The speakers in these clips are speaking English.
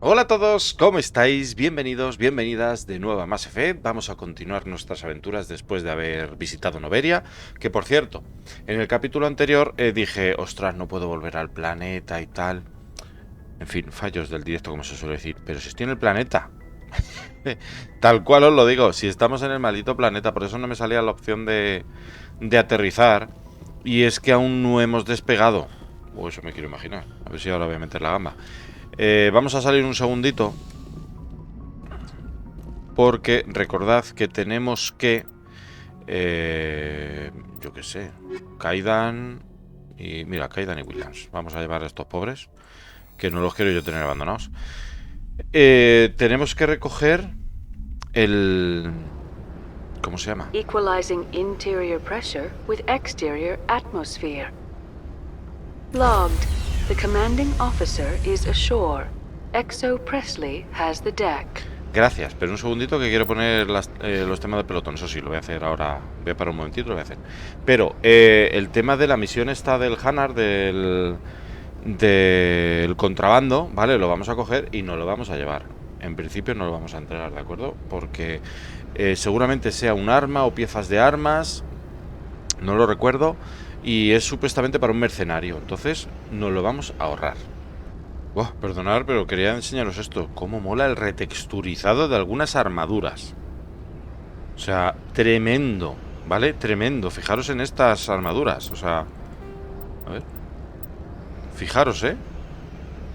Hola a todos, ¿cómo estáis? Bienvenidos, bienvenidas de nuevo a Mass Effect. Vamos a continuar nuestras aventuras después de haber visitado Noveria. Que por cierto, en el capítulo anterior dije, ostras, no puedo volver al planeta y tal. En fin, fallos del directo como se suele decir. Pero si estoy en el planeta. Tal cual os lo digo, si estamos en el maldito planeta. Por eso no me salía la opción de aterrizar. Y es que aún no hemos despegado. O eso me quiero imaginar. A ver si ahora voy a meter la gamba. Vamos a salir un segundito. Porque recordad que tenemos que... yo qué sé. Kaidan... Y mira, Kaidan y Williams. Vamos a llevar a estos pobres. Que no los quiero yo tener abandonados. Tenemos que recoger el... ¿Cómo se llama? Equalizing interior pressure with exterior atmosphere. Logged. The commanding officer is ashore. Exo Presley has the deck. Gracias, pero un segundito que quiero poner los temas de pelotón. Eso sí, lo voy a hacer ahora. Voy a parar un momentito, lo voy a hacer. Pero el tema de la misión está del Hanar, del contrabando, ¿vale? Lo vamos a coger y nos lo vamos a llevar. En principio no lo vamos a entregar, ¿de acuerdo? Porque seguramente sea un arma o piezas de armas. No lo recuerdo. Y es supuestamente para un mercenario. Entonces nos lo vamos a ahorrar. Perdonad, pero quería enseñaros esto. Cómo mola el retexturizado de algunas armaduras. O sea, tremendo, ¿vale? Tremendo. Fijaros en estas armaduras. O sea, a ver. Fijaros, ¿eh?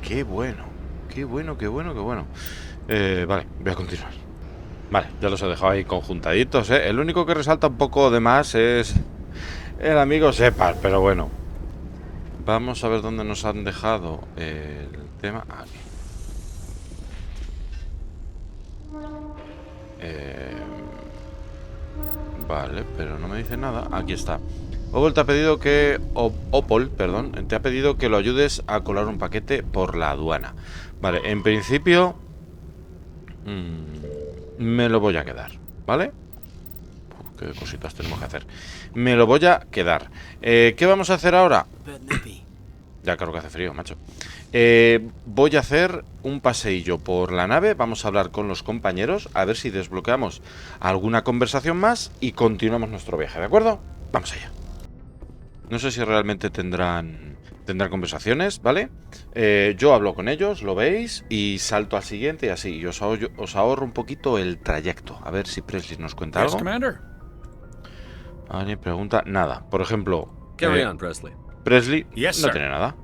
Qué bueno. Qué bueno, qué bueno, qué bueno. Vale, voy a continuar. Vale, ya los he dejado ahí conjuntaditos, ¿eh? El único que resalta un poco de más es el amigo Separ, pero bueno. Vamos a ver dónde nos han dejado el tema. Aquí. Vale, pero no me dice nada. Aquí está. Opol te ha pedido que... Opol, perdón. Te ha pedido que lo ayudes a colar un paquete por la aduana. Vale, en principio... me lo voy a quedar, ¿vale? Qué cositas tenemos que hacer. Me lo voy a quedar. ¿Qué vamos a hacer ahora? Ya claro que hace frío, macho. Voy a hacer un paseillo por la nave. Vamos a hablar con los compañeros. A ver si desbloqueamos alguna conversación más. Y continuamos nuestro viaje, ¿de acuerdo? Vamos allá. No sé si realmente tendrán conversaciones, ¿vale? Yo hablo con ellos, lo veis. Y salto al siguiente y así. Y os ahorro un poquito el trayecto. A ver si Presley nos cuenta algo. Alguien pregunta nada. Por ejemplo, Presley no tiene nada.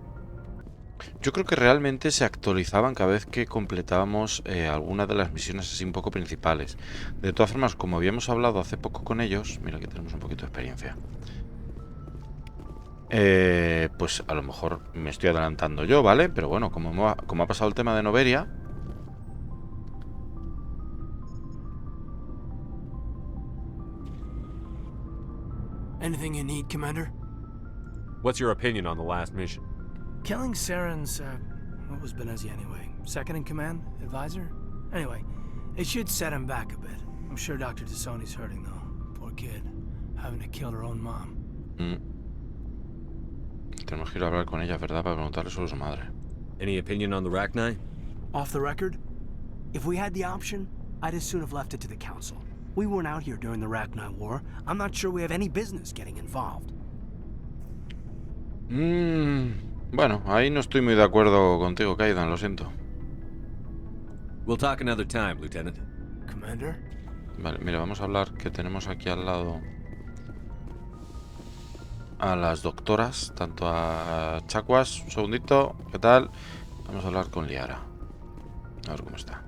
Yo creo que realmente se actualizaban cada vez que completábamos alguna de las misiones así un poco principales. De todas formas, como habíamos hablado hace poco con ellos, mira que tenemos un poquito de experiencia. Pues a lo mejor me estoy adelantando yo, ¿vale? Pero bueno, como ha pasado el tema de Noveria... Anything you need, Commander? What's your opinion on the last mission? Killing Saren's, what was Benezia anyway? Second in command? Advisor? Anyway, it should set him back a bit. I'm sure Dr. Tassoni's hurting, though. Poor kid. Having to kill her own mom. Tenemos que ir a hablar con ella, ¿verdad? Para preguntarle sobre su madre. Any opinion on the Rachni? Off the record? If we had the option, I'd as soon have left it to the Council. We weren't out here during the Rachni War. I'm not sure we have any business getting involved. Bueno, ahí no estoy muy de acuerdo contigo, Kaidan, lo siento. We'll talk another time, Lieutenant. Commander? Vale, mira, vamos a hablar que tenemos aquí al lado a las doctoras, tanto a Chacuas, un segundito, ¿qué tal? Vamos a hablar con Liara. A ver cómo está.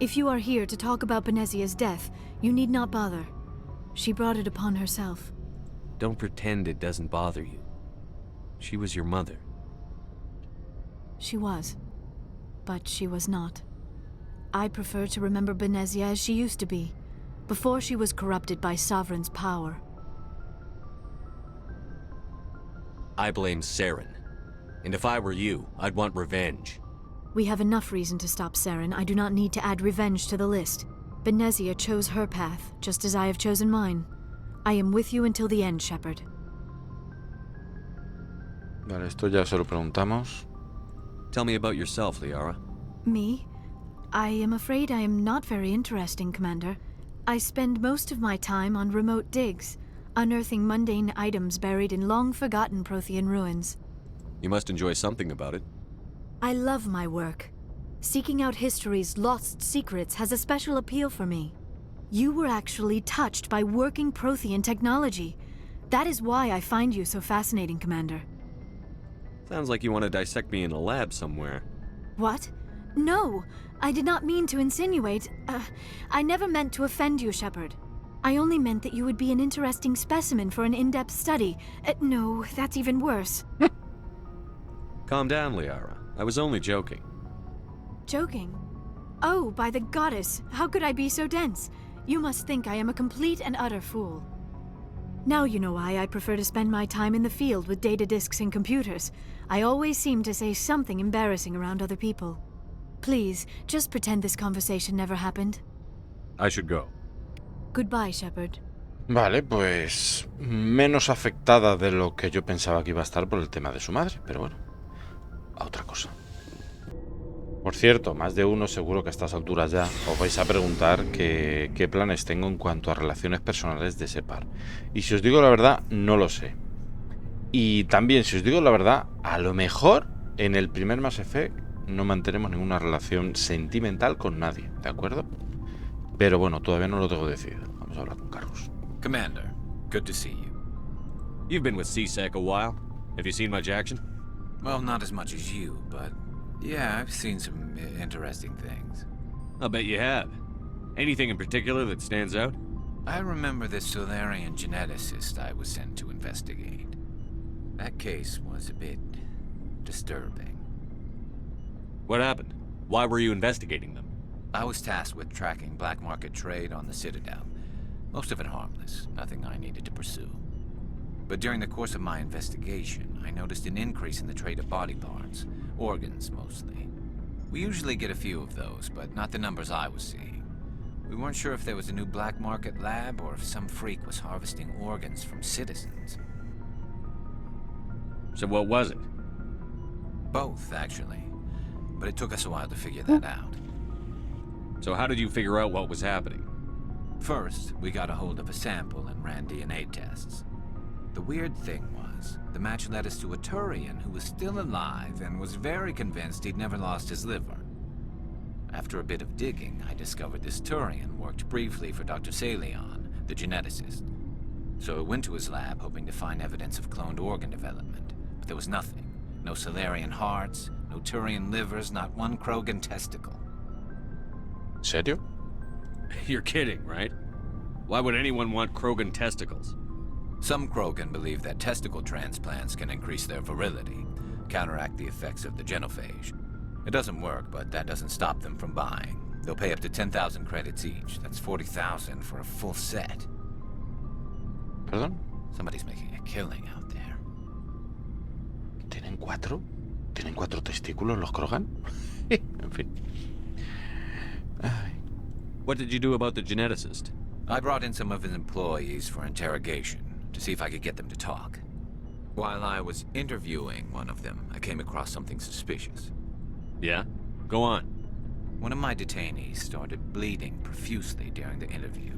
If you are here to talk about Benezia's death, you need not bother. She brought it upon herself. Don't pretend it doesn't bother you. She was your mother. She was. But she was not. I prefer to remember Benezia as she used to be, before she was corrupted by Sovereign's power. I blame Saren. And if I were you, I'd want revenge. We have enough reason to stop Saren. I do not need to add revenge to the list. Benezia chose her path, just as I have chosen mine. I am with you until the end, Shepard. Vale, esto ya se lo preguntamos. Tell me about yourself, Liara. Me? I am afraid I am not very interesting, Commander. I spend most of my time on remote digs, unearthing mundane items buried in long-forgotten Prothean ruins. You must enjoy something about it. I love my work. Seeking out history's lost secrets has a special appeal for me. You were actually touched by working Prothean technology. That is why I find you so fascinating, Commander. Sounds like you want to dissect me in a lab somewhere. What? No! I did not mean to insinuate. I never meant to offend you, Shepard. I only meant that you would be an interesting specimen for an in-depth study. No, that's even worse. Calm down, Liara. I was only joking. Joking? Oh, by the goddess, how could I be so dense? You must think I am a complete and utter fool. Now you know why I prefer to spend my time in the field with data disks and computers. I always seem to say something embarrassing around other people. Please, just pretend this conversation never happened. I should go. Goodbye, Shepard. Vale, pues menos afectada de lo que yo pensaba que iba a estar por el tema de su madre, pero bueno, a otra cosa. Por cierto, más de uno seguro que a estas alturas ya os vais a preguntar qué planes tengo en cuanto a relaciones personales de ese par. Y si os digo la verdad, no lo sé. Y también, si os digo la verdad, a lo mejor en el primer Mass Effect no mantenemos ninguna relación sentimental con nadie, ¿de acuerdo? Pero bueno, todavía no lo tengo decidido. Vamos a hablar con Carlos. Commander, good to see you. You've been with CSEC a while. Have you seen much action? Well, not as much as you, but yeah, I've seen some interesting things. I'll bet you have. Anything in particular that stands out? I remember this Solarian geneticist I was sent to investigate. That case was a bit disturbing. What happened? Why were you investigating them? I was tasked with tracking black market trade on the Citadel. Most of it harmless, nothing I needed to pursue. But during the course of my investigation, I noticed an increase in the trade of body parts, organs mostly. We usually get a few of those, but not the numbers I was seeing. We weren't sure if there was a new black market lab or if some freak was harvesting organs from citizens. So what was it? Both, actually. But it took us a while to figure that out. So how did you figure out what was happening? First, we got a hold of a sample and ran DNA tests. The weird thing was, the match led us to a Turian who was still alive and was very convinced he'd never lost his liver. After a bit of digging, I discovered this Turian worked briefly for Dr. Saleon, the geneticist. So I went to his lab hoping to find evidence of cloned organ development, but there was nothing. No Solarian hearts, no Turian livers, not one Krogan testicle. ¿En serio? You're kidding, right? Why would anyone want Krogan testicles? Some Krogan believe that testicle transplants can increase their virility, counteract the effects of the genophage. It doesn't work, but that doesn't stop them from buying. They'll pay up to 10,000 credits each. That's 40,000 for a full set. ¿Perdón? Somebody's making a killing out there. ¿Tienen cuatro? ¿Tienen cuatro testículos los Krogan? En fin. Ay. What did you do about the geneticist? I brought in some of his employees for interrogation, to see if I could get them to talk. While I was interviewing one of them, I came across something suspicious. Yeah? Go on. One of my detainees started bleeding profusely during the interview.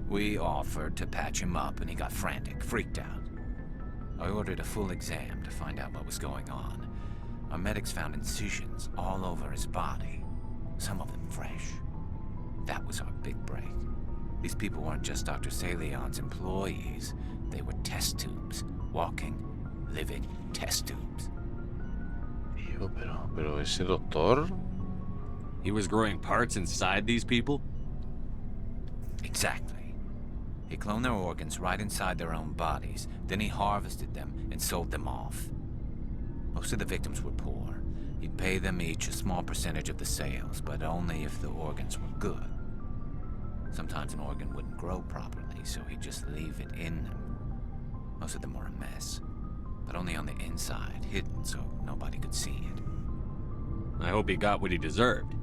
We offered to patch him up and he got frantic, freaked out. I ordered a full exam to find out what was going on. Our medics found incisions all over his body, some of them fresh. That was our big break. These people weren't just Dr. Saleon's employees. They were test tubes. Walking, living test tubes. Tío, pero ese doctor... He was growing parts inside these people? Exactly. He cloned their organs right inside their own bodies. Then he harvested them and sold them off. Most of the victims were poor. He'd pay them each a small percentage of the sales, but only if the organs were good. Sometimes an organ wouldn't grow properly, so he'd just leave it in them. Most of them were a mess, but only on the inside, hidden so nobody could see it. I hope he got what he deserved.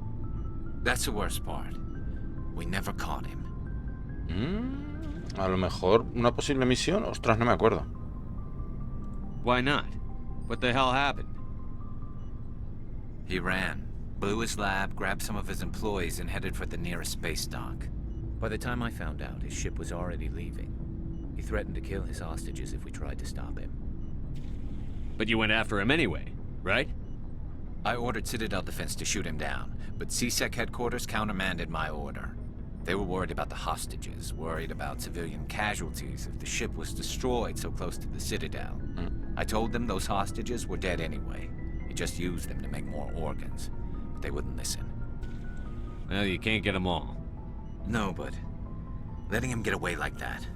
That's the worst part. We never caught him. A lo mejor una posible misión. Ostras, no me acuerdo. Why not? What the hell happened? He ran, blew his lab, grabbed some of his employees, and headed for the nearest space dock. By the time I found out, his ship was already leaving. He threatened to kill his hostages if we tried to stop him. But you went after him anyway, right? I ordered Citadel Defense to shoot him down, but CSEC headquarters countermanded my order. They were worried about the hostages, worried about civilian casualties if the ship was destroyed so close to the Citadel. I told them those hostages were dead anyway. He just used them to make more organs, but they wouldn't listen. Well, you can't get them all. No, but letting him get away like that.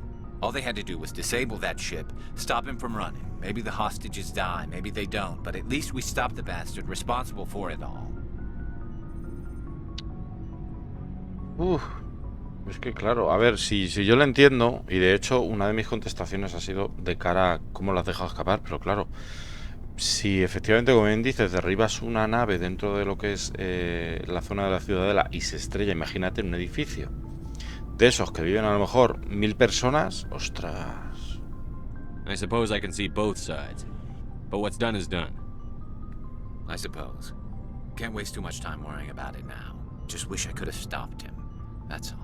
All they had to do was disable that ship, stop him from running. Maybe the hostages die, maybe they don't, but at least we stopped the bastard responsible for it all. Es que claro, a ver, si yo lo entiendo, y de hecho una de mis contestaciones ha sido de cara a cómo lo has dejado escapar, pero claro, si efectivamente, como bien dices, derribas una nave dentro de lo que es la zona de la Ciudadela y se estrella, imagínate, en un edificio de esos que viven a lo mejor 1000 personas, ostras. I suppose I can see both sides. But what's done is done. I suppose. Can't waste too much time worrying about it now. Just wish I could have stopped him. That's all.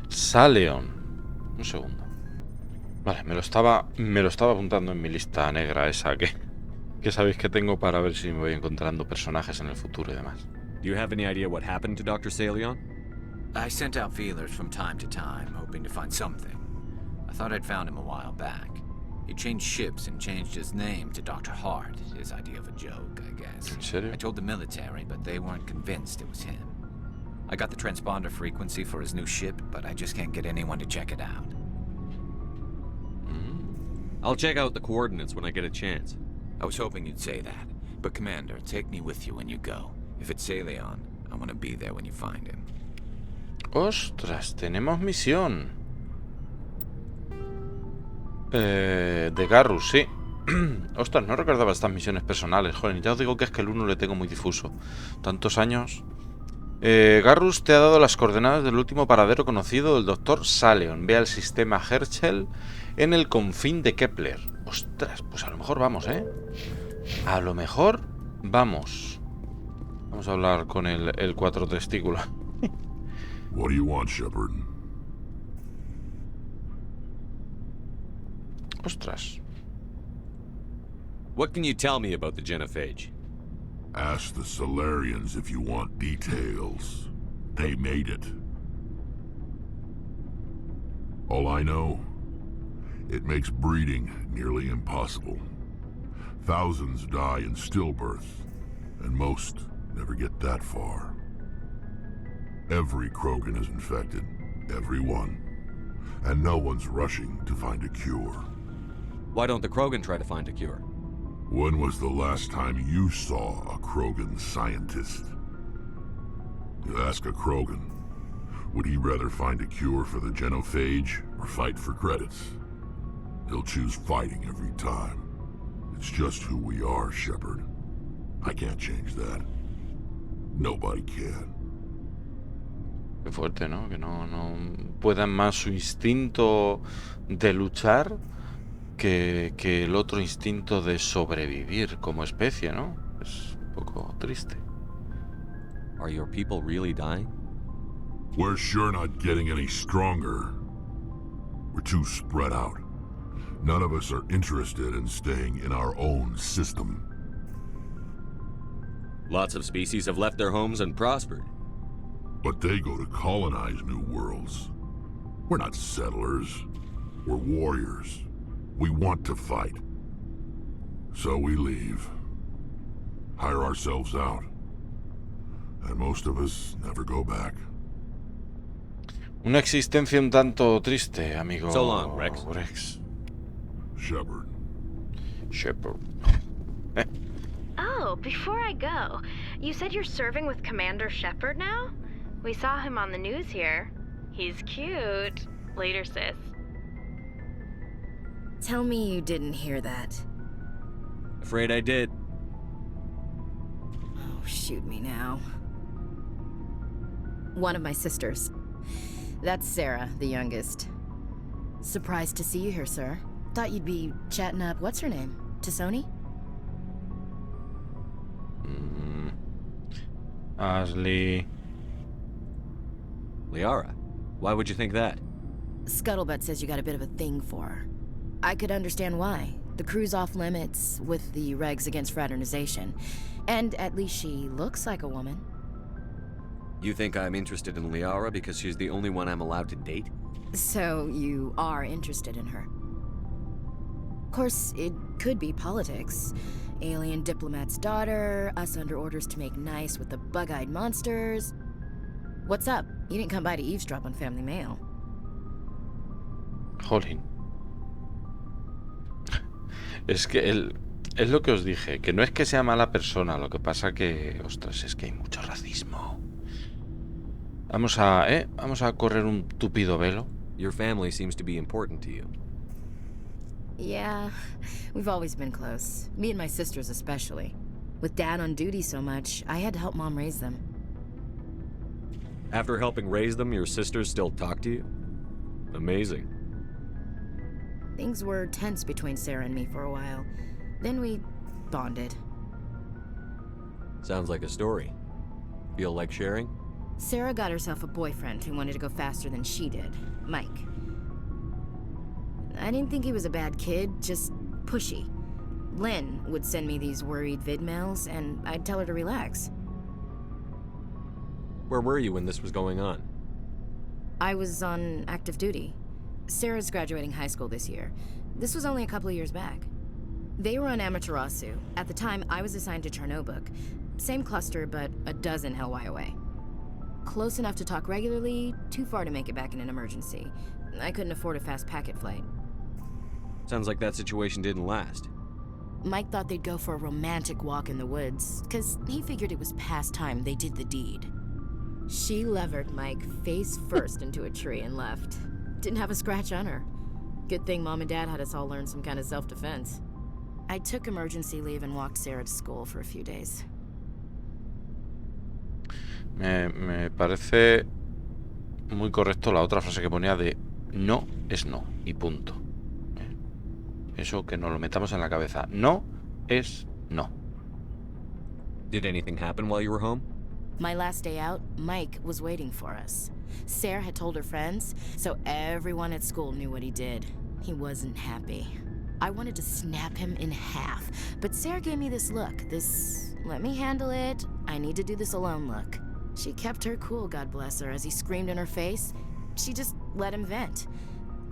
Saleon. Un segundo. Vale, me lo estaba apuntando en mi lista negra esa que sabéis que tengo para ver si me voy encontrando personajes en el futuro y demás. Do you have any idea what happened to Dr. Saleon? I sent out feelers from time to time, hoping to find something. I thought I'd found him a while back. He changed ships and changed his name to Dr. Hart, his idea of a joke, I guess. ¿En serio? I told the military, but they weren't convinced it was him. I got the transponder frequency for his new ship, but I just can't get anyone to check it out. I'll check out the coordinates when I get a chance. I was hoping you'd say that. But Commander, take me with you when you go. If it's Saleon, I want to be there when you find him. Ostras, tenemos misión. De Garrus, sí. Ostras, no recordaba estas misiones personales. Joder, ya os digo que es que el 1 le tengo muy difuso. Tantos años. Garrus te ha dado las coordenadas del último paradero conocido del Dr. Saleon. Ve al sistema Herschel en el confín de Kepler. Ostras, pues a lo mejor vamos, ¿eh? A lo mejor vamos. Vamos a hablar con el cuatro testículos. What do you want, Shepard? Ostras. What can you tell me about the genophage? Ask the Solarians if you want details. They made it. All I know, it makes breeding nearly impossible. Thousands die in stillbirth, and most never get that far. Every Krogan is infected, every one, and no one's rushing to find a cure. Why don't the Krogan try to find a cure? When was the last time you saw a Krogan scientist? You ask a Krogan, would he rather find a cure for the genophage or fight for credits? He'll choose fighting every time. It's just who we are, Shepard. I can't change that. Nobody can. Qué fuerte, ¿no? Que no puedan más su instinto de luchar que el otro instinto de sobrevivir como especie, ¿no? Es un poco triste. Are your people really dying? We're sure not getting any stronger. We're too spread out. None of us are interested in staying in our own system. Lots of species have left their homes and prospered. But they go to colonize new worlds. We're not settlers. We're warriors. We want to fight. So we leave. Hire ourselves out. And most of us never go back. Una existencia un tanto triste, amigo. So long, Rex. Shepard. Oh, before I go, you said you're serving with Commander Shepard now? We saw him on the news here. He's cute. Later, sis. Tell me you didn't hear that. Afraid I did. Oh, shoot me now. One of my sisters. That's Sarah, the youngest. Surprised to see you here, sir. Thought you'd be chatting up what's-her-name, Tassoni? Ashley... Liara, why would you think that? Scuttlebutt says you got a bit of a thing for her. I could understand why. The crew's off limits with the regs against fraternization. And at least she looks like a woman. You think I'm interested in Liara because she's the only one I'm allowed to date? So you are interested in her. Of course, it could be politics. Alien diplomat's daughter, us under orders to make nice with the bug-eyed monsters. What's up? You didn't come by to eavesdrop on Family Mail. Jolín. Es que es lo que os dije, que no es que sea mala persona, lo que pasa que, ostras, es que hay mucho racismo. Vamos a correr un tupido velo. Your family seems to be important to you. Yeah, we've always been close. Me and my sisters especially. With Dad on duty so much, I had to help Mom raise them. After helping raise them, your sisters still talk to you? Amazing. Things were tense between Sarah and me for a while. Then we bonded. Sounds like a story. Feel like sharing? Sarah got herself a boyfriend who wanted to go faster than she did, Mike. I didn't think he was a bad kid, just pushy. Lynn would send me these worried vid mails, and I'd tell her to relax. Where were you when this was going on? I was on active duty. Sarah's graduating high school this year. This was only a couple of years back. They were on Amaterasu. At the time, I was assigned to Chernobog. Same cluster, but a dozen Helwy away. Close enough to talk regularly, too far to make it back in an emergency. I couldn't afford a fast packet flight. Sounds like that situation didn't last. Mike thought they'd go for a romantic walk in the woods, because he figured it was past time they did the deed. She levered Mike face first into a tree and left. Didn't have a scratch on her. Good thing Mom and Dad had us all learn some kind of self-defense. I took emergency leave and walked Sarah to school for a few days. Me parece muy correcto la otra frase que ponía de no es no y punto. Eso que nos lo metamos en la cabeza. No es no. Did anything happen while you were home? My last day out, Mike was waiting for us. Sarah had told her friends, so everyone at school knew what he did. He wasn't happy. I wanted to snap him in half, but Sarah gave me this look, this let me handle it, I need to do this alone look. She kept her cool, God bless her, as he screamed in her face. She just let him vent.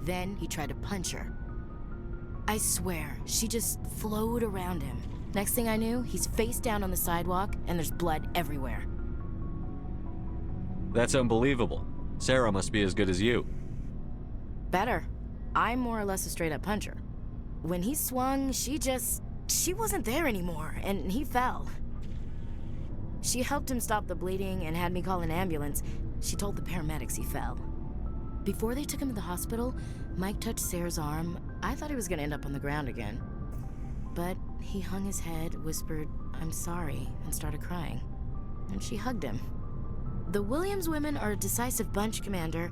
Then he tried to punch her. I swear, she just flowed around him. Next thing I knew, he's face down on the sidewalk, and there's blood everywhere. That's unbelievable. Sarah must be as good as you. Better. I'm more or less a straight-up puncher. When he swung, she wasn't there anymore, and he fell. She helped him stop the bleeding and had me call an ambulance. She told the paramedics he fell. Before they took him to the hospital, Mike touched Sarah's arm. I thought he was gonna end up on the ground again. But he hung his head, whispered, "I'm sorry," and started crying. And she hugged him. The Williams women are a decisive bunch, Commander.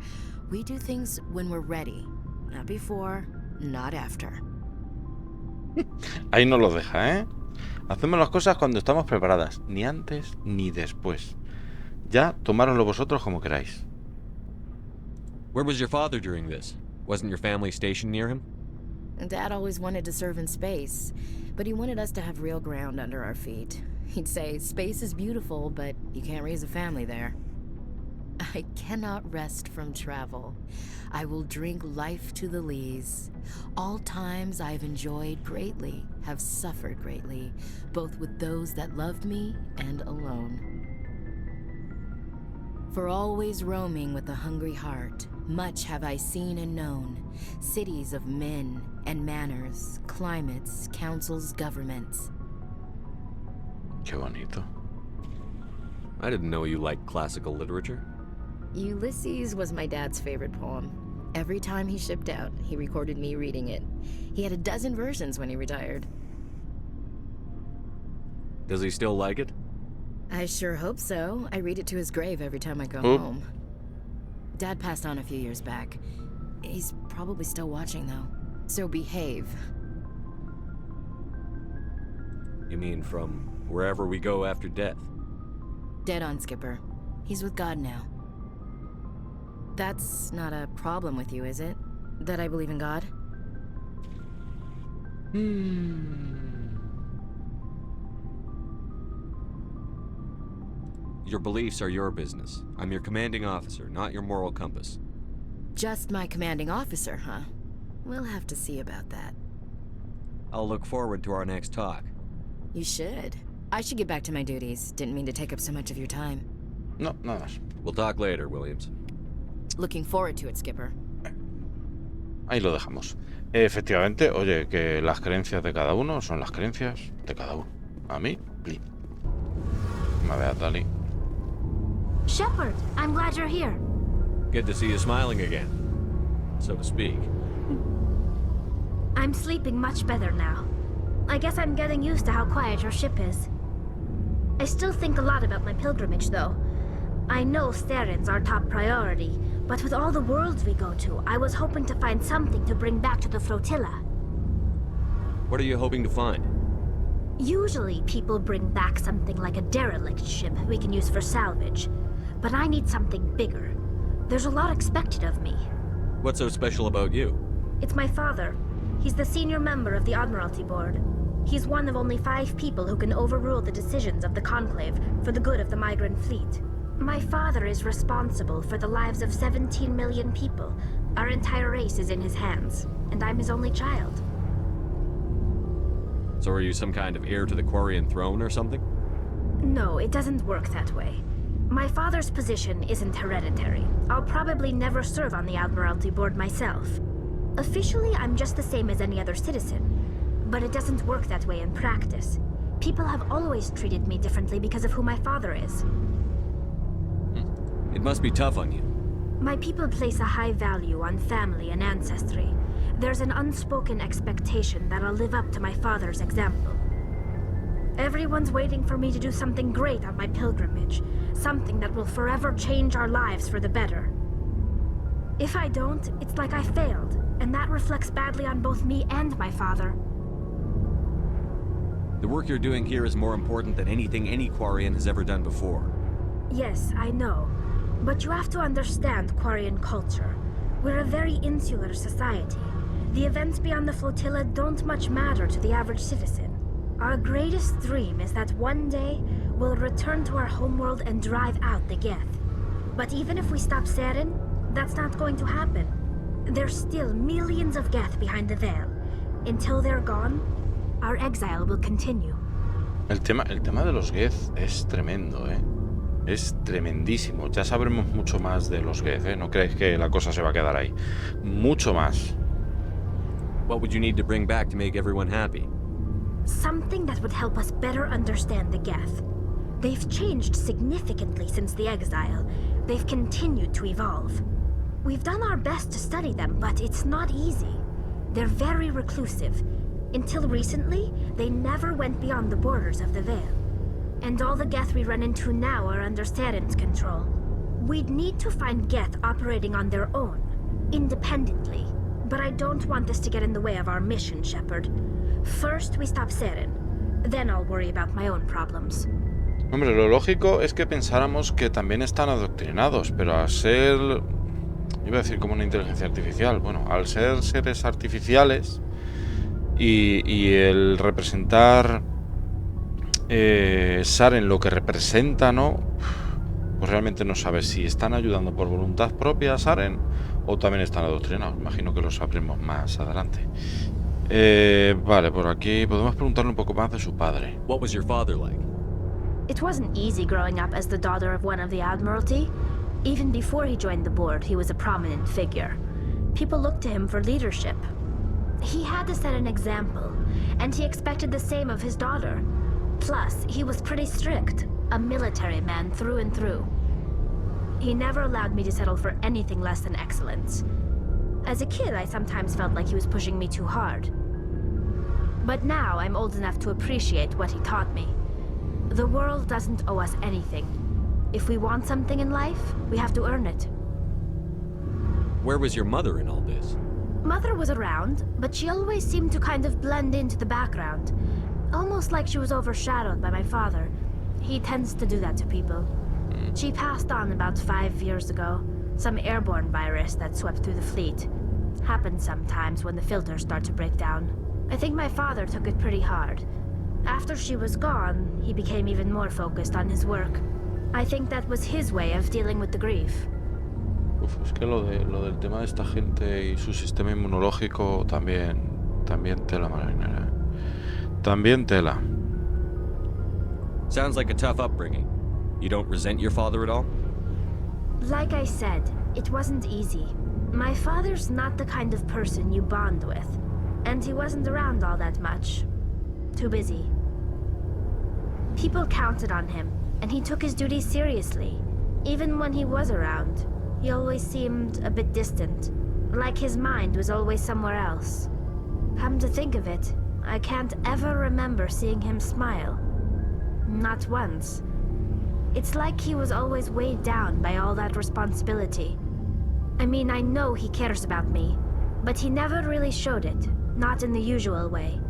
We do things when we're ready. Not before, not after. Ahí no lo deja, ¿eh? Hacemos las cosas cuando estamos preparadas, ni antes ni después. Ya, tomároslo vosotros como queráis. Where was your father during this? Wasn't your family stationed near him? Dad always wanted to serve in space, but he wanted us to have real ground under our feet. He'd say, space is beautiful, but you can't raise a family there. I cannot rest from travel. I will drink life to the lees. All times I've enjoyed greatly, have suffered greatly, both with those that loved me and alone. For always roaming with a hungry heart, much have I seen and known, cities of men and manners, climates, councils, governments. Qué bonito. I didn't know you liked classical literature. Ulysses was my dad's favorite poem. Every time he shipped out, he recorded me reading it. He had a dozen versions when he retired. Does he still like it? I sure hope so. I read it to his grave every time I go Oh. home. Dad passed on a few years back. He's probably still watching, though. So behave. You mean from wherever we go after death? Dead on, Skipper. He's with God now. That's not a problem with you, is it? That I believe in God? Your beliefs are your business. I'm your commanding officer, not your moral compass. Just my commanding officer, huh? We'll have to see about that. I'll look forward to our next talk. You should. I should get back to my duties. Didn't mean to take up so much of your time. No, nada más. We'll talk later, Williams. Looking forward to it, Skipper. Ahí lo dejamos. Efectivamente, oye, que las creencias de cada uno son las creencias de cada uno. A mí, Lee. Me ve a Tali. Shepard, I'm glad you're here. Good to see you smiling again, so to speak. I'm sleeping much better now. I guess I'm getting used to how quiet your ship is. I still think a lot about my pilgrimage, though. I know Saren's our top priority, but with all the worlds we go to, I was hoping to find something to bring back to the flotilla. What are you hoping to find? Usually, people bring back something like a derelict ship we can use for salvage. But I need something bigger. There's a lot expected of me. What's so special about you? It's my father. He's the senior member of the Admiralty Board. He's one of only 5 people who can overrule the decisions of the Conclave for the good of the migrant fleet. My father is responsible for the lives of 17 million people. Our entire race is in his hands, and I'm his only child. So are you some kind of heir to the Quarian throne or something? No, it doesn't work that way. My father's position isn't hereditary. I'll probably never serve on the Admiralty Board myself. Officially, I'm just the same as any other citizen. But it doesn't work that way in practice. People have always treated me differently because of who my father is. It must be tough on you. My people place a high value on family and ancestry. There's an unspoken expectation that I'll live up to my father's example. Everyone's waiting for me to do something great on my pilgrimage. Something that will forever change our lives for the better. If I don't, it's like I failed, and that reflects badly on both me and my father. The work you're doing here is more important than anything any Quarian has ever done before. Yes, I know. But you have to understand Quarian culture. We're a very insular society. The events beyond the flotilla don't much matter to the average citizen. Our greatest dream is that one day we'll return to our homeworld and drive out the Geth. But even if we stop Saren, that's not going to happen. There's still millions of Geth behind the veil. Until they're gone, our exile will continue. El tema de los Geth es tremendo, ¿eh? Es tremendísimo. Ya sabremos mucho más de los Geth, ¿eh? No creéis que la cosa se va a quedar ahí. Mucho más. What would you need to bring back to make everyone happy? Something that would help us better understand the Geth. They've changed significantly since the exile. They've continued to evolve. We've done our best to study them, but it's not easy. They're very reclusive. Until recently, they never went beyond the borders of the Veil. And all the Geth we run into now are under Saren's control. We'd need to find Geth operating on their own, independently. But I don't want this to get in the way of our mission, Shepard. First, we stop Saren. Then I'll worry about my own problems. Hombre, lo lógico es que pensáramos que también están adoctrinados, pero al ser... iba a decir como una inteligencia artificial. Bueno, al ser seres artificiales y el representar Saren lo que representa, ¿no? Pues realmente no sabes si están ayudando por voluntad propia a Saren o también están adoctrinados. Imagino que lo sabremos más adelante. Vale, por aquí podemos preguntarle un poco más de su padre. What was your father like? It wasn't easy growing up as the daughter of one of the Admiralty. Even before he joined the board, he was a prominent figure. People looked to him for leadership. He had to set an example, and he expected the same of his daughter. Plus, he was pretty strict, a military man through and through. He never allowed me to settle for anything less than excellence. As a kid, I sometimes felt like he was pushing me too hard. But now I'm old enough to appreciate what he taught me. The world doesn't owe us anything. If we want something in life, we have to earn it. Where was your mother in all this? Mother was around, but she always seemed to kind of blend into the background. Almost like she was overshadowed by my father. He tends to do that to people. She passed on about 5 years ago. Some airborne virus that swept through the fleet. Happens sometimes when the filters start to break down. I think my father took it pretty hard. After she was gone, he became even more focused on his work. I think that was his way of dealing with the grief. Uf, es que lo del tema de esta gente y su sistema inmunológico también tela marinera. También tela. Sounds like a tough upbringing. You don't resent your father at all? Like I said, it wasn't easy. My father's not the kind of person you bond with, and he wasn't around all that much. Too busy. People counted on him, and he took his duties seriously. Even when he was around, he always seemed a bit distant, like his mind was always somewhere else. Come to think of it, I can't ever remember seeing him smile. Not once. It's like he was always weighed down by all that responsibility. I mean, I know he cares about me, but he never really showed it, not in the usual way.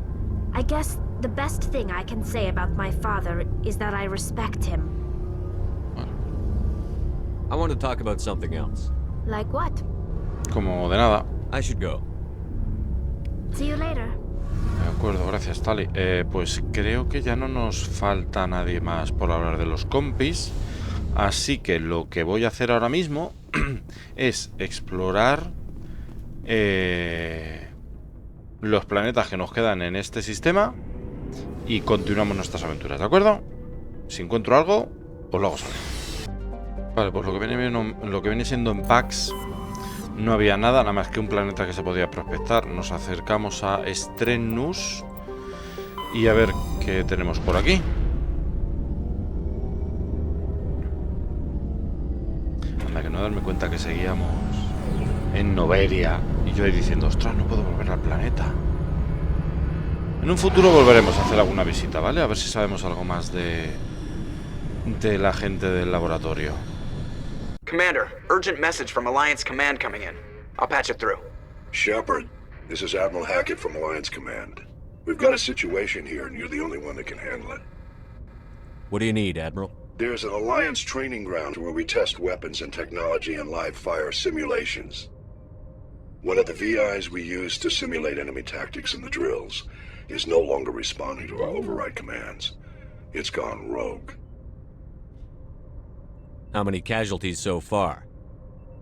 I guess the best thing I can say about my father is that I respect him. I want to talk about something else. Like what? Como de nada. I should go. See you later. De acuerdo, gracias, Tali. Pues creo que ya no nos falta nadie más por hablar de los compis. Así que lo que voy a hacer ahora mismo es explorar los planetas que nos quedan en este sistema y continuamos nuestras aventuras, ¿de acuerdo? Si encuentro algo, os lo hago saber. Vale, pues lo que viene siendo en Pax no había nada más que un planeta que se podía prospectar. Nos acercamos a Strenus y a ver qué tenemos por aquí. Anda, que no darme cuenta que seguíamos en Noveria y yo ahí diciendo, ostras, no puedo volver al planeta. En un futuro volveremos a hacer alguna visita, ¿vale? A ver si sabemos algo más de la gente del laboratorio. Commander, urgent message from Alliance Command coming in. I'll patch it through. Shepard, this is Admiral Hackett from Alliance Command. We've got a situation here, and you're the only one that can handle it. What do you need, Admiral? There's an Alliance training ground where we test weapons and technology in live fire simulations. One of the VIs we use to simulate enemy tactics in the drills is no longer responding to our override commands. It's gone rogue. How many casualties so far?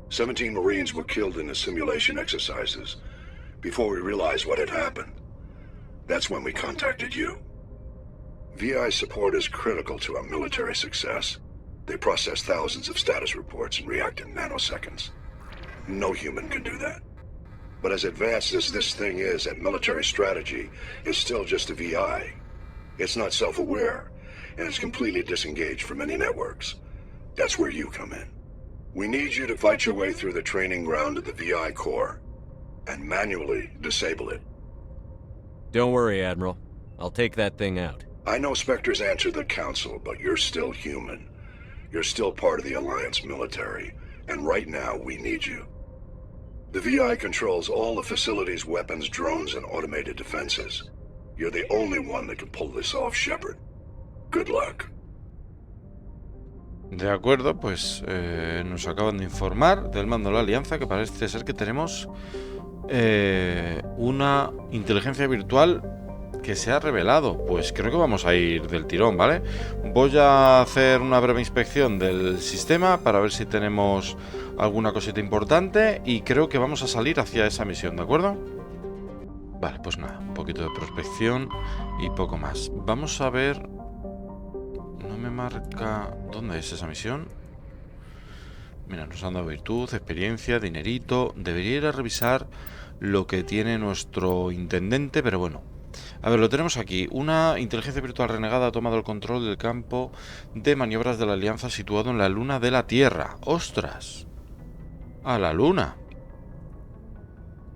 17 Marines were killed in the simulation exercises before we realized what had happened. That's when we contacted you. VI support is critical to our military success. They process thousands of status reports and react in nanoseconds. No human can do that. But as advanced as this thing is at military strategy, it's still just a VI. It's not self-aware, and it's completely disengaged from any networks. That's where you come in. We need you to fight your way through the training ground of the VI core and manually disable it. Don't worry, Admiral. I'll take that thing out. I know Spectres answer the Council, but you're still human. You're still part of the Alliance military, and right now we need you. The VI controls all the facility's weapons, drones, and automated defenses. You're the only one that can pull this off, Shepard. Good luck. De acuerdo, pues nos acaban de informar del mando de la Alianza que parece ser que tenemos una inteligencia virtual que se ha revelado. Pues creo que vamos a ir del tirón, ¿vale? Voy a hacer una breve inspección del sistema para ver si tenemos alguna cosita importante y creo que vamos a salir hacia esa misión, ¿de acuerdo? Vale, pues nada, un poquito de prospección y poco más. Vamos a ver... No me marca... ¿Dónde es esa misión? Mira, nos han dado virtud, experiencia, dinerito. Debería ir a revisar lo que tiene nuestro intendente, pero bueno. A ver, lo tenemos aquí. Una inteligencia virtual renegada ha tomado el control del campo de maniobras de la Alianza situado en la luna de la Tierra. ¡Ostras! ¡A la luna!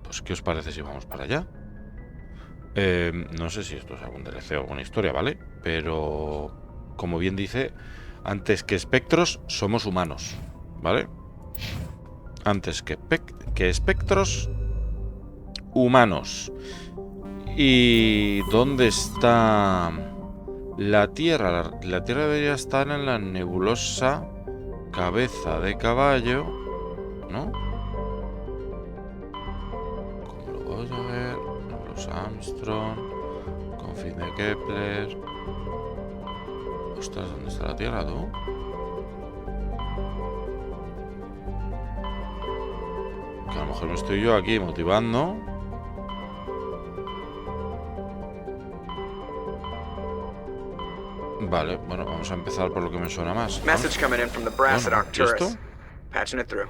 Pues, ¿qué os parece si vamos para allá? No sé si esto es algún DLC o alguna historia, ¿vale? Pero... Como bien dice, antes que espectros somos humanos, ¿vale? Antes que espectros, humanos. ¿Y dónde está la Tierra? La Tierra debería estar en la nebulosa cabeza de caballo, ¿no? Como lo vamos a ver, los Armstrong, Confín de Kepler. Ostras, ¿dónde está la Tierra, tú? Que a lo mejor me estoy yo aquí motivando. Vale, bueno, vamos a empezar por lo que me suena más, ¿no? Message coming in from the brass at Bueno, ¿y esto? Arcturus. Patching it through.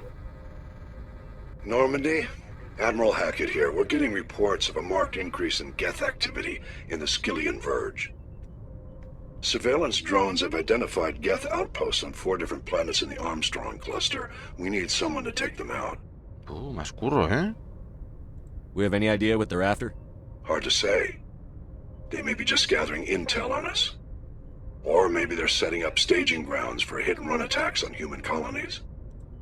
Normandy, Admiral Hackett here. We're getting reports of a marked increase in Geth activity in the Skyllian Verge. Surveillance drones have identified Geth outposts on 4 different planets in the Armstrong cluster. We need someone to take them out. Más curro, ¿eh? We have any idea what they're after? Hard to say. They may be just gathering intel on us. Or maybe they're setting up staging grounds for hit-and-run attacks on human colonies.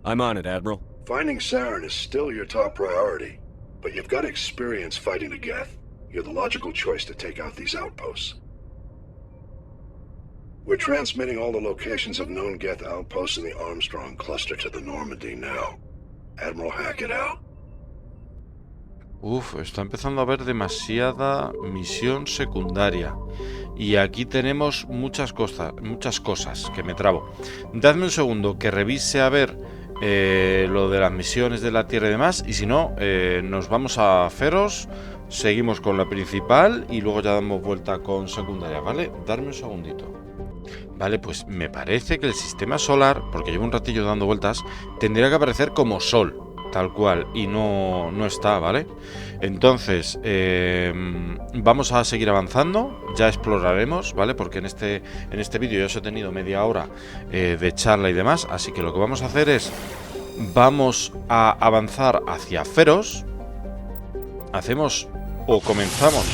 I'm on it, Admiral. Finding Saren is still your top priority, but you've got experience fighting the Geth. You're the logical choice to take out these outposts. We're transmitting all the locations of known Geth outposts in the Armstrong cluster to the Normandy now. Admiral Hackett out. Uf, está empezando a haber demasiada misión secundaria. Y aquí tenemos muchas cosas que me trabo. Dadme un segundo que revise a ver lo de las misiones de la Tierra y demás. Y si no, nos vamos a Feros, seguimos con la principal y luego ya damos vuelta con secundaria, ¿vale? Darme un segundito. Vale, pues me parece que el sistema solar, porque llevo un ratillo dando vueltas, tendría que aparecer como Sol, tal cual, y no está, ¿vale? Entonces, vamos a seguir avanzando, ya exploraremos, ¿vale? Porque en este vídeo ya os he tenido media hora de charla y demás, así que lo que vamos a hacer es, vamos a avanzar hacia Feros, hacemos o comenzamos...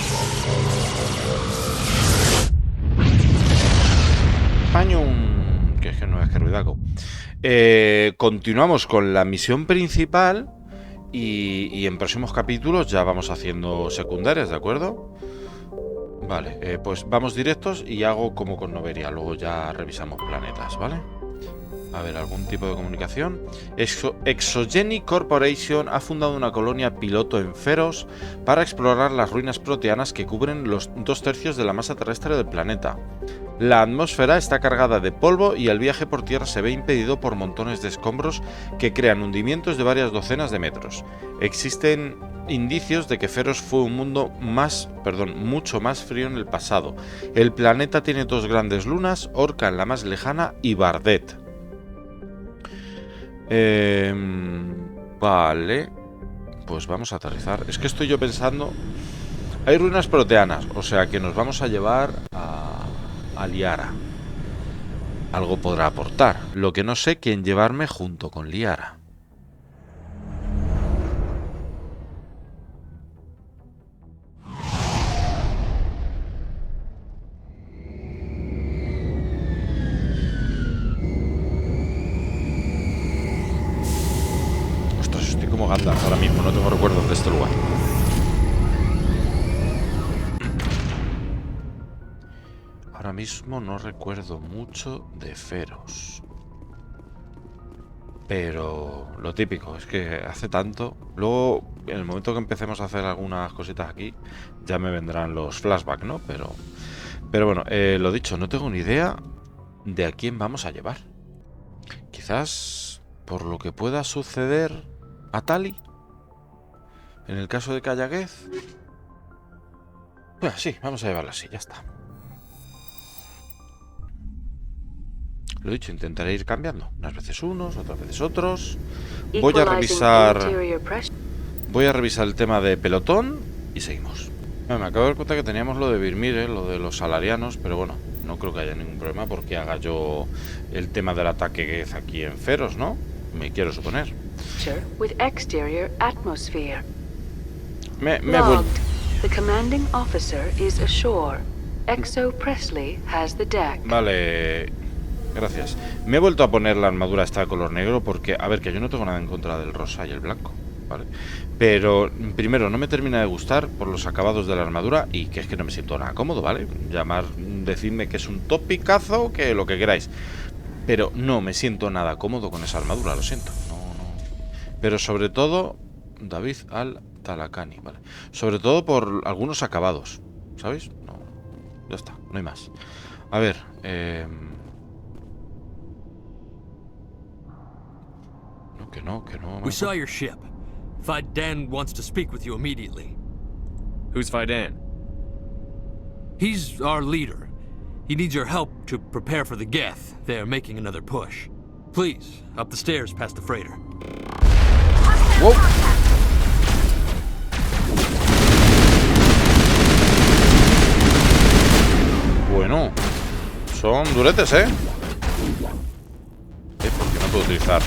que es que no es que ruidaco. Continuamos con la misión principal y en próximos capítulos ya vamos haciendo secundarias, ¿de acuerdo? Vale, pues vamos directos y hago como con Noveria, luego ya revisamos planetas, ¿vale? A ver, algún tipo de comunicación. Exogeny Corporation ha fundado una colonia piloto en Feros para explorar las ruinas proteanas que cubren los 2/3 de la masa terrestre del planeta. La atmósfera está cargada de polvo y el viaje por tierra se ve impedido por montones de escombros que crean hundimientos de varias docenas de metros. Existen indicios de que Feros fue un mundo mucho más frío en el pasado. El planeta tiene 2 grandes lunas, Orca la más lejana y Bardet. Vale, pues vamos a aterrizar. Es que estoy yo pensando, hay ruinas proteanas, o sea que nos vamos a llevar a Liara. Algo podrá aportar. Lo que no sé quién llevarme junto con Liara. Como Gandalf ahora mismo, no tengo recuerdos de este lugar. Ahora mismo no recuerdo mucho de Feros. Pero lo típico, es que hace tanto. Luego, en el momento que empecemos a hacer algunas cositas aquí, ya me vendrán los flashbacks, ¿no? Pero bueno, lo dicho, no tengo ni idea de a quién vamos a llevar. Quizás por lo que pueda suceder a Tali, en el caso de Callaguez. Bueno, sí, vamos a llevarla así, ya está. Lo dicho, intentaré ir cambiando. Unas veces unos, otras veces otros. Voy a revisar el tema de pelotón y seguimos. Me acabo de dar cuenta que teníamos lo de Virmire, lo de los salarianos, pero bueno, no creo que haya ningún problema porque haga yo el tema del ataque Geth aquí en Feros, ¿no? Me quiero suponer. With exterior atmosphere. Me Logged. The commanding officer is ashore. Exo Presley has the deck. Vale, gracias. Me he vuelto a poner la armadura esta de color negro porque, a ver, que yo no tengo nada en contra del rosa y el blanco. ¿vale? Pero primero, no me termina de gustar por los acabados de la armadura y que es que no me siento nada cómodo, ¿vale? Decidme que es un topicazo, que lo que queráis. Pero no me siento nada cómodo con esa armadura, lo siento. No. Pero sobre todo, David al-Talakani, ¿vale? Sobre todo por algunos acabados, ¿sabéis? No, ya está, no hay más. A ver, No, que no. We saw your ship. Faidan wants to speak with you immediately. Who's Faidan? He's our leader. He needs your help to prepare for the Geth. They're making another push. Please, up the stairs past the freighter. Whoa. Bueno, son duretes, ¿eh? ¿Por qué no puedo utilizar?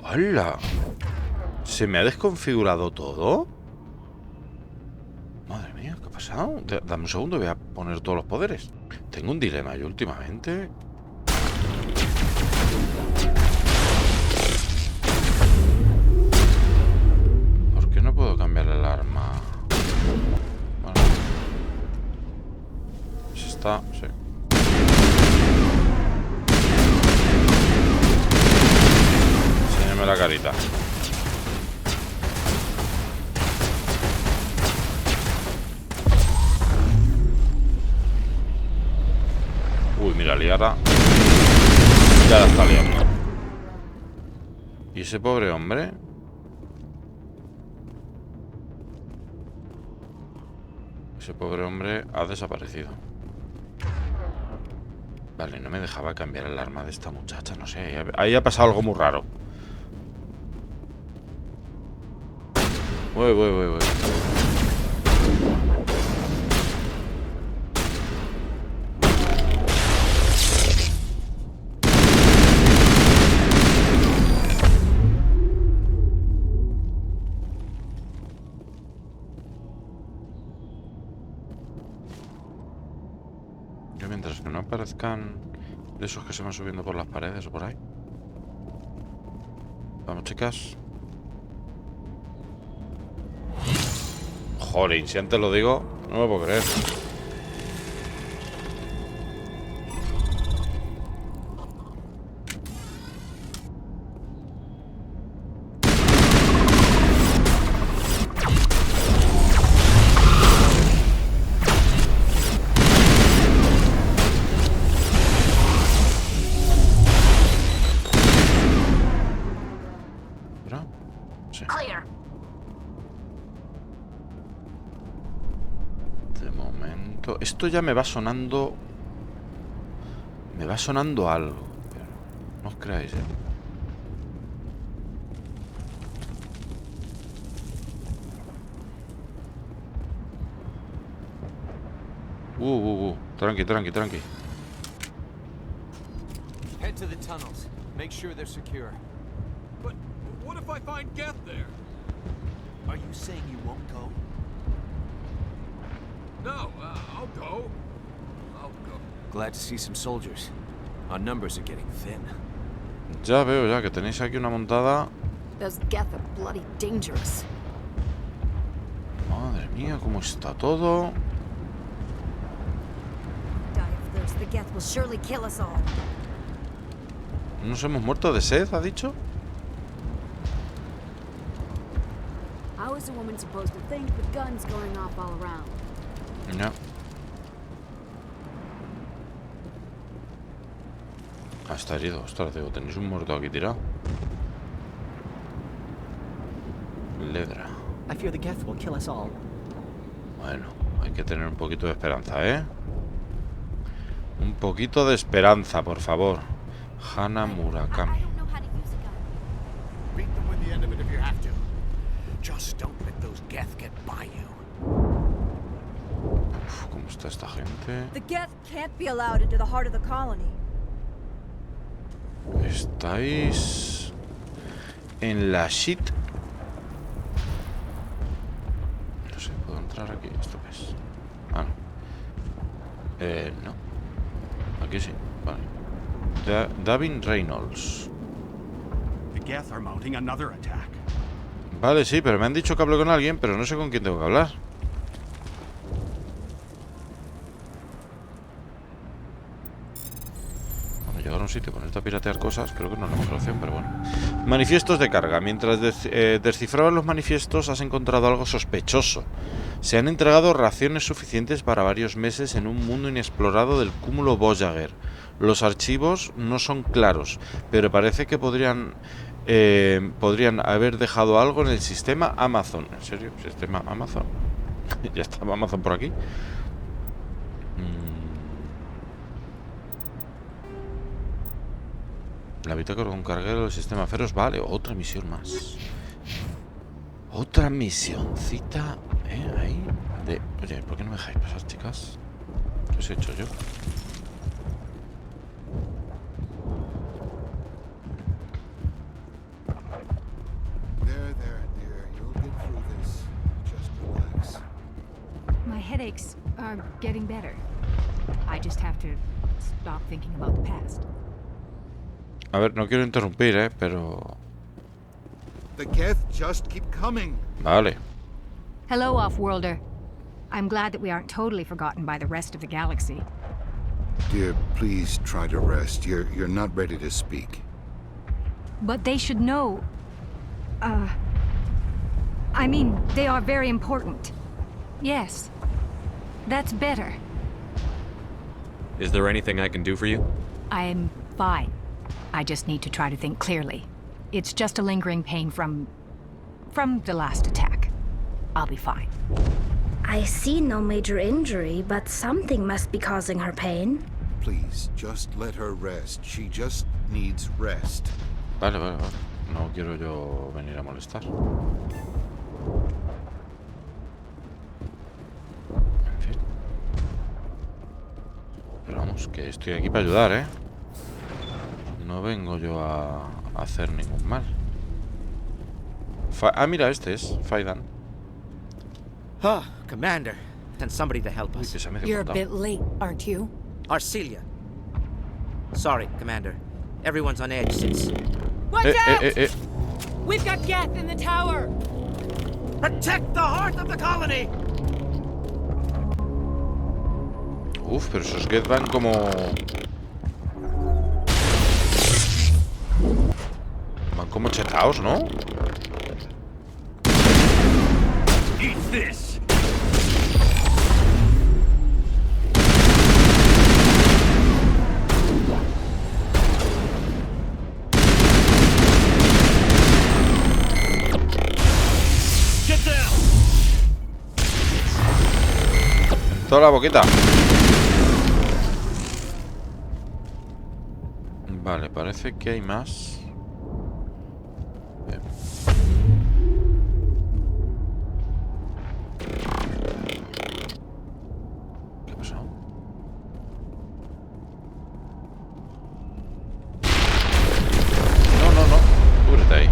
¡Hala! ¿Se me ha desconfigurado todo? Madre mía, ¿qué ha pasado? Dame un segundo, voy a poner todos los poderes. Tengo un dilema yo últimamente. ¿Por qué no puedo cambiar el arma? Vale. ¿Se está? Sí. Enséñame la carita. Uy, mira, liara. Ya la está liando. ¿Y ese pobre hombre? Ese pobre hombre ha desaparecido. Vale, no me dejaba cambiar el arma de esta muchacha, no sé. Ahí ha pasado algo muy raro. Voy. Mientras que no aparezcan de esos que se van subiendo por las paredes o por ahí. Vamos, chicas. Joder, si antes lo digo, no me lo puedo creer. Esto ya me va sonando. Me va sonando algo. Pero no os creáis, Tranqui. Head to the tunnels. Make sure they're secure. But what if I find Geth there? Are you saying you won't go? No, I'll go. Glad to see some soldiers. Our numbers are getting thin. Ya veo ya que tenéis aquí una montada. Those Geth are bloody dangerous. Madre mía, cómo está todo. The Geth will surely kill us all. ¿Nos hemos muerto de sed, ha dicho? How is a woman supposed to think with guns going off all around? No. Ah, está herido. Ostras, digo, tenéis un muerto aquí tirado. Ledra. I fear the Geth will kill us all. Bueno, hay que tener un poquito de esperanza, ¿eh? Un poquito de esperanza, por favor. Hana Murakami. Beat them with the end of it if you have to. Just don't let those Geth get by you. Uf, ¿cómo está esta gente? The Geth can't be allowed into the heart of the colony. Estáis en la shit. No sé, ¿puedo entrar aquí? ¿Esto qué es? Ah, no. No. Aquí sí, vale. Davin Reynolds. The Geth are mounting another attack. Vale, sí, pero me han dicho que hable con alguien, pero no sé con quién tengo que hablar. Bueno, llegar a un sitio, ponerte a piratear cosas, creo que no es la mejor opción, pero bueno. Manifiestos de carga. Mientras descifrabas los manifiestos, has encontrado algo sospechoso. Se han entregado raciones suficientes para varios meses en un mundo inexplorado del cúmulo Voyager. Los archivos no son claros, pero parece que podrían haber dejado algo en el sistema Amazon. ¿En serio? ¿Sistema Amazon? ¿Ya estaba Amazon por aquí? La bitácora de un carguero del sistema Feros. Vale, otra misión más. Otra misioncita. Ahí. Oye, ¿por qué no me dejáis pasar, chicas? ¿Qué os he hecho yo? My headaches are getting better. I just have to stop thinking about the past. A ver, no quiero interrumpir, pero... The Geth just keep coming. Vale. Hello, Off-Worlder. I'm glad that we aren't totally forgotten by the rest of the galaxy. Dear, please try to rest. You're not ready to speak. But they should know... I mean, they are very important. Yes. That's better. Is there anything I can do for you? I'm fine. I just need to try to think clearly. It's just a lingering pain from the last attack. I'll be fine. I see no major injury, but something must be causing her pain. Please, just let her rest. She just needs rest. Vale. No quiero yo venir a molestar. En fin. Pero vamos, que estoy aquí para ayudar, ¿eh? No vengo yo a hacer ningún mal. Mira, este es Faidan. Ah, Commander. And somebody to help us. You're a bit late, aren't you? Arcelia. Sorry, Commander. Everyone's on edge since... Watch out! We've got Geth in the tower! Protect the heart of the colony! Uf, pero esos Geth van como... Van como chetaos, ¿no? Eat this. Get down. En toda la boquita. Vale, parece que hay más. ¿Qué ha pasado? No. Cúbrete ahí.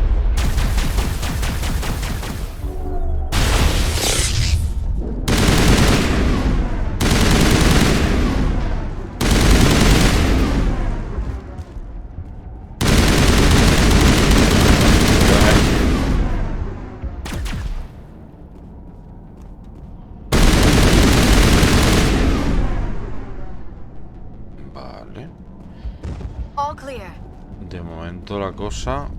All clear. De momento la cosa...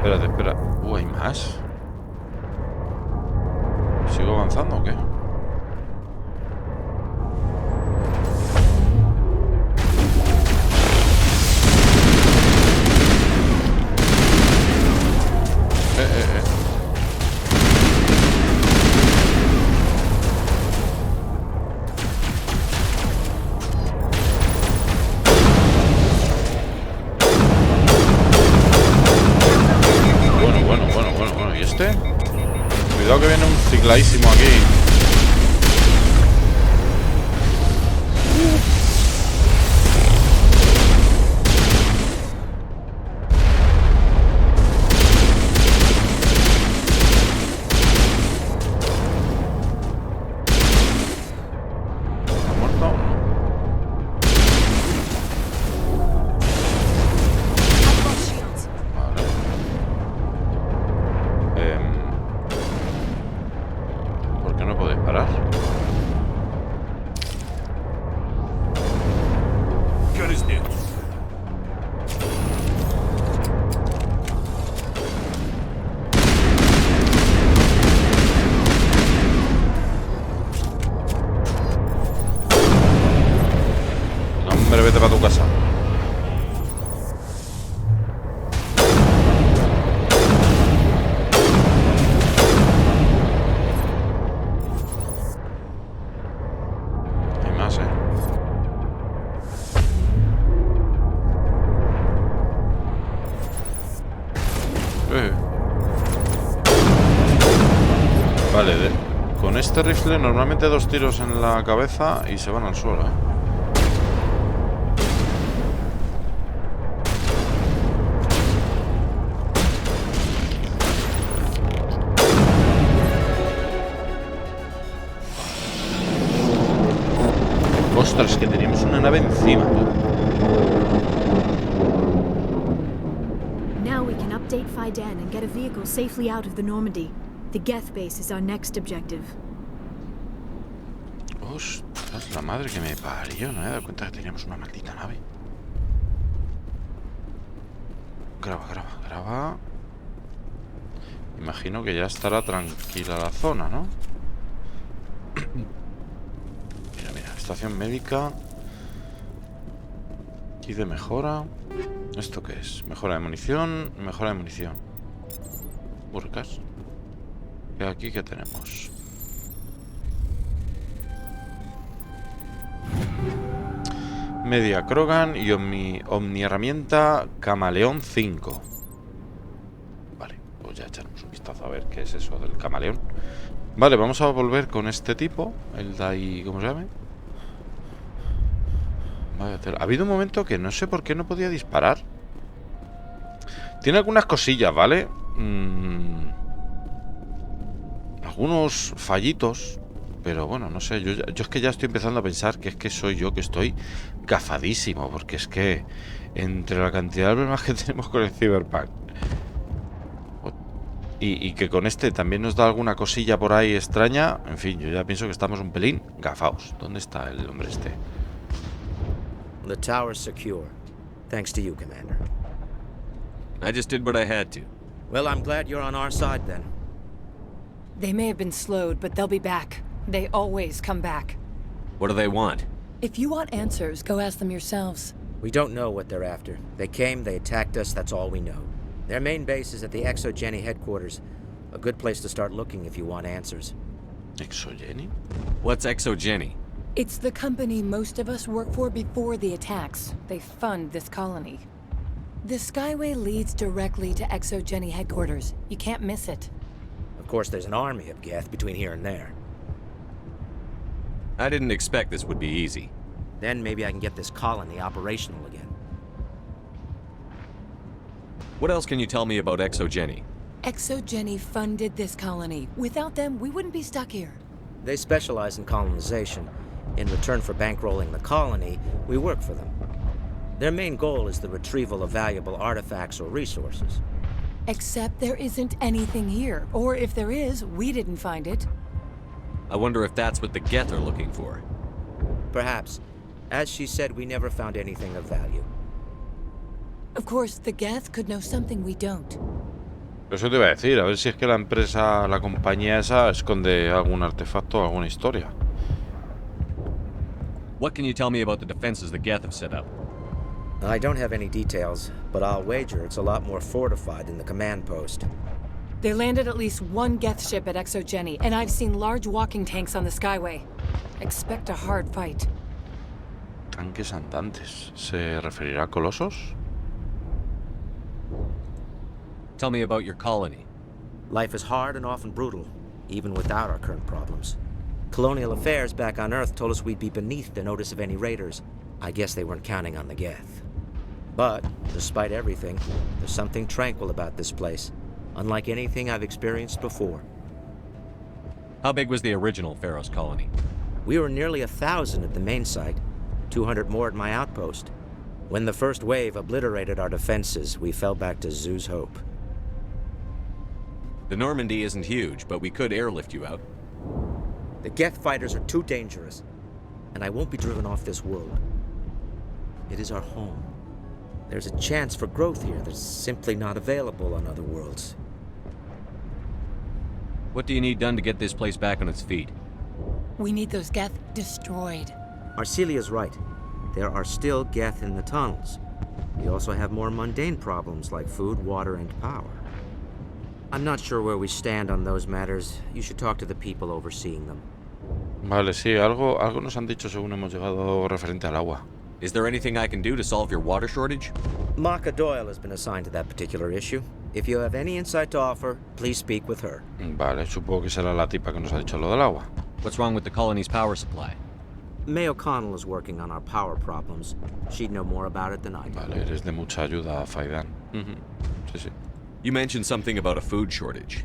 Espera. ¿Hay más? ¿Sigo avanzando o qué? Bueno, ¿y este? Cuidado que viene un cicladísimo aquí. ¿Ha muerto o no? Vale. vete para tu casa. Hay más, Vale, con este rifle normalmente 2 tiros en la cabeza y se van al suelo, Ostras, que teníamos una nave encima. Now we can update Faidan and get a vehicle safely out of the Normandy. The Geth base is our next objective. Ostras, la madre que me parió. No me he dado cuenta que teníamos una maldita nave. Graba. Imagino que ya estará tranquila la zona, ¿no? Mira, estación médica. Aquí de mejora. ¿Esto qué es? Mejora de munición. Burkas. ¿Y aquí qué tenemos? Media Krogan y Omni herramienta Camaleón 5. Vale, pues ya echaremos un vistazo a ver qué es eso del camaleón. Vale, vamos a volver con este tipo. El Dai... ¿cómo se llama? Vale, ha habido un momento que no sé por qué no podía disparar. Tiene algunas cosillas, ¿vale? Algunos fallitos. Pero bueno, no sé, yo es que ya estoy empezando a pensar que es que soy yo que estoy gafadísimo. Porque es que entre la cantidad de problemas que tenemos con el Cyberpunk y que con este también nos da alguna cosilla por ahí extraña, en fin, yo ya pienso que estamos un pelín gafaos. ¿Dónde está el hombre este? The tower's secure. Thanks to you, Commander. I just did what I had to. Well, I'm glad you're on our side then. They may have been slowed, but they'll be back. They always come back. What do they want? If you want answers, go ask them yourselves. We don't know what they're after. They came, they attacked us, that's all we know. Their main base is at the ExoGeni headquarters. A good place to start looking if you want answers. ExoGeni? What's ExoGeni? It's the company most of us work for before the attacks. They fund this colony. The Skyway leads directly to ExoGeni headquarters. You can't miss it. Of course, there's an army of Geth between here and there. I didn't expect this would be easy. Then maybe I can get this colony operational again. What else can you tell me about ExoGeni? ExoGeni funded this colony. Without them, we wouldn't be stuck here. They specialize in colonization. In return for bankrolling the colony, we work for them. Their main goal is the retrieval of valuable artifacts or resources. Except there isn't anything here. Or if there is, we didn't find it. I wonder if that's what the Geth are looking for. Perhaps. As she said, we never found anything of value. Of course, the Geth could know something we don't. Eso te iba a decir, a ver si es que la empresa, la compañía esa, esconde algún artefacto o alguna historia. What can you tell me about the defenses the Geth have set up? I don't have any details, but I'll wager it's a lot more fortified than the command post. They landed at least one Geth ship at ExoGeni, and I've seen large walking tanks on the Skyway. Expect a hard fight. Tanques andantes. ¿Se referirá a colosos? Tell me about your colony. Life is hard and often brutal, even without our current problems. Colonial affairs back on Earth told us we'd be beneath the notice of any raiders. I guess they weren't counting on the Geth. But, despite everything, there's something tranquil about this place, unlike anything I've experienced before. How big was the original Pharaoh's colony? We were nearly 1,000 at the main site, 200 more at my outpost. When the first wave obliterated our defenses, we fell back to Zoo's Hope. The Normandy isn't huge, but we could airlift you out. The Geth fighters are too dangerous, and I won't be driven off this world. It is our home. There's a chance for growth here that's simply not available on other worlds. What do you need done to get this place back on its feet? We need those Geth destroyed. Arcelia's right. there are still Geth in the tunnels. We also have more mundane problems like food, water, and power. I'm not sure where we stand on those matters. You should talk to the people overseeing them. Vale, sí, algo nos han dicho según hemos llegado referente al agua. Is there anything I can do to solve your water shortage? Maka Doyle has been assigned to that particular issue. If you have any insight to offer, please speak with her. Vale, supongo que será la tipa que nos ha dicho lo del agua. What's wrong with the colony's power supply? May O'Connell is working on our power problems. She'd know more about it than I do. Vale, eres de mucha ayuda, Faidan. Sí, sí. You mentioned something about a food shortage.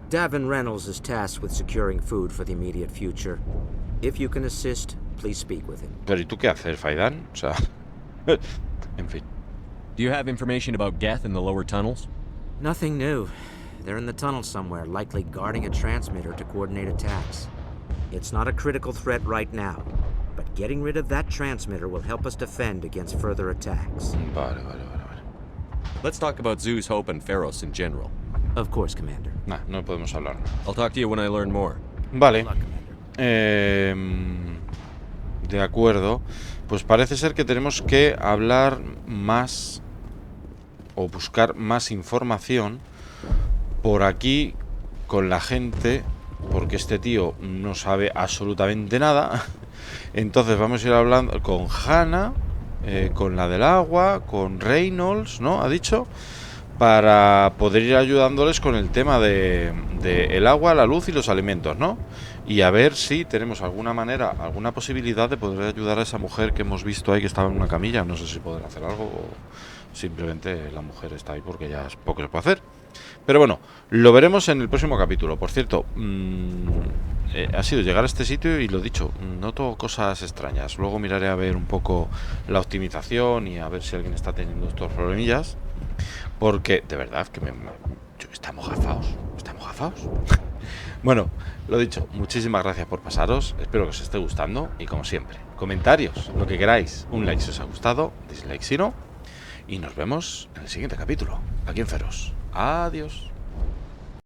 Davin Reynolds is tasked with securing food for the immediate future. If you can assist, please speak with him. Pero ¿y tú qué haces, Faidan? O sea, en fin. Do you have information about Geth in the lower tunnels? Nothing new. They're in the tunnel somewhere, likely guarding a transmitter to coordinate attacks. It's not a critical threat right now, but getting rid of that transmitter will help us defend against further attacks. Vale. Let's talk about Zeus, Hope, and Pharos in general. Of course, Commander. Nah, no podemos hablar. I'll talk to you when I learn more. Vale. De acuerdo. Pues parece ser que tenemos que hablar más o buscar más información por aquí con la gente, porque este tío no sabe absolutamente nada. Entonces vamos a ir hablando con Hannah, con la del agua, con Reynolds, ¿no? Ha dicho, para poder ir ayudándoles con el tema de el agua, la luz y los alimentos, ¿no? Y a ver si tenemos alguna manera, alguna posibilidad de poder ayudar a esa mujer que hemos visto ahí que estaba en una camilla. No sé si podrá hacer algo o simplemente la mujer está ahí porque ya es poco que se puede hacer. Pero bueno, lo veremos en el próximo capítulo. Por cierto, ha sido llegar a este sitio y lo dicho, noto cosas extrañas. Luego miraré a ver un poco la optimización y a ver si alguien está teniendo estos problemillas. Porque, de verdad, que estamos gafados. Bueno, lo dicho, muchísimas gracias por pasaros. Espero que os esté gustando. Y como siempre, comentarios, lo que queráis. Un like si os ha gustado, dislike si no. Y nos vemos en el siguiente capítulo, aquí en Feros. Adiós.